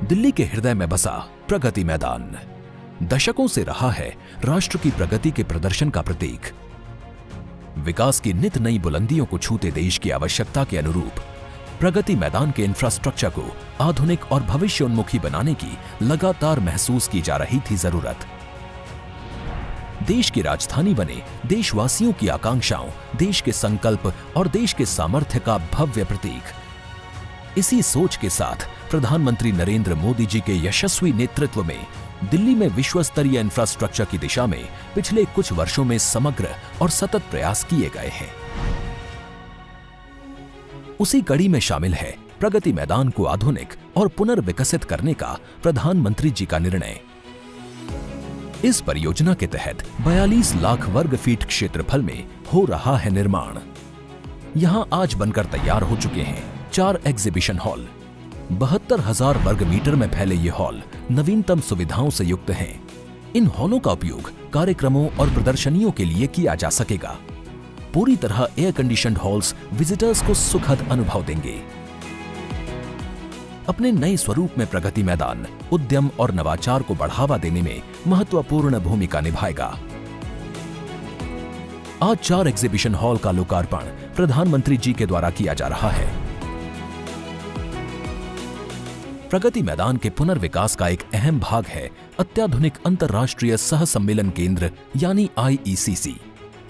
दिल्ली के हृदय में बसा प्रगति मैदान दशकों से रहा है राष्ट्र की प्रगति के प्रदर्शन का प्रतीक। विकास की नित नई बुलंदियों को छूते देश की आवश्यकता के अनुरूप प्रगति मैदान के इंफ्रास्ट्रक्चर को आधुनिक और भविष्योन्मुखी बनाने की लगातार महसूस की जा रही थी जरूरत। देश की राजधानी बने देशवासियों की आकांक्षाओं, देश के संकल्प और देश के सामर्थ्य का भव्य प्रतीक। इसी सोच के साथ प्रधानमंत्री नरेंद्र मोदी जी के यशस्वी नेतृत्व में दिल्ली में विश्व स्तरीय इंफ्रास्ट्रक्चर की दिशा में पिछले कुछ वर्षों में समग्र और सतत प्रयास किए गए हैं। उसी कड़ी में शामिल है प्रगति मैदान को आधुनिक और पुनर्विकसित करने का प्रधानमंत्री जी का निर्णय। इस परियोजना के तहत 42 लाख वर्ग फीट क्षेत्रफल में हो रहा है निर्माण। यहां आज बनकर तैयार हो चुके हैं 4 एग्जीबिशन हॉल। 72,000 वर्ग मीटर में फैले ये हॉल नवीनतम सुविधाओं से युक्त हैं। इन हॉलों का उपयोग कार्यक्रमों और प्रदर्शनियों के लिए किया जा सकेगा। पूरी तरह एयर कंडीशनड हॉल्स विजिटर्स को सुखद अनुभव देंगे। अपने नए स्वरूप में प्रगति मैदान उद्यम और नवाचार को बढ़ावा देने में महत्वपूर्ण भूमिका निभाएगा। आज 4 एग्जीबिशन हॉल का लोकार्पण प्रधानमंत्री जी के द्वारा किया जा रहा है। प्रगति मैदान के पुनर्विकास का एक अहम भाग है अत्याधुनिक अंतर्राष्ट्रीय सह सम्मेलन केंद्र यानी IECC।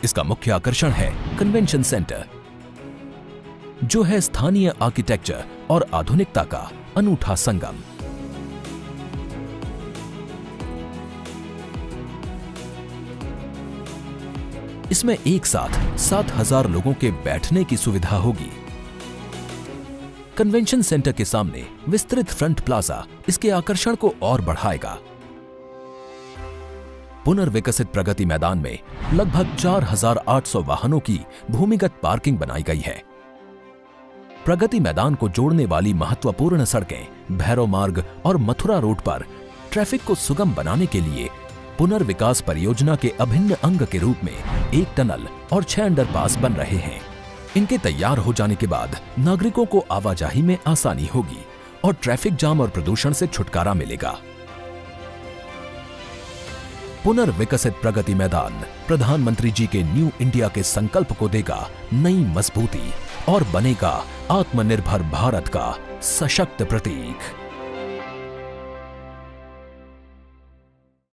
इसका मुख्य आकर्षण है कन्वेंशन सेंटर, जो है स्थानीय आर्किटेक्चर और आधुनिकता का अनूठा संगम। इसमें एक साथ 7,000 लोगों के बैठने की सुविधा होगी। कन्वेंशन सेंटर के सामने विस्तृत फ्रंट प्लाजा इसके आकर्षण को और बढ़ाएगा। पुनर्विकसित प्रगति मैदान में लगभग 4,800 वाहनों की भूमिगत पार्किंग बनाई गई है। प्रगति मैदान को जोड़ने वाली महत्वपूर्ण सड़कें भैरव मार्ग और मथुरा रोड पर ट्रैफिक को सुगम बनाने के लिए पुनर्विकास परियोजना के अभिन्न अंग के रूप में एक टनल और 6 अंडरपास बन रहे हैं। इनके तैयार हो जाने के बाद नागरिकों को आवाजाही में आसानी होगी और ट्रैफिक जाम और प्रदूषण से छुटकारा मिलेगा। पुनर्विकसित प्रगति मैदान प्रधानमंत्री जी के न्यू इंडिया के संकल्प को देगा नई मजबूती और बनेगा आत्मनिर्भर भारत का सशक्त प्रतीक।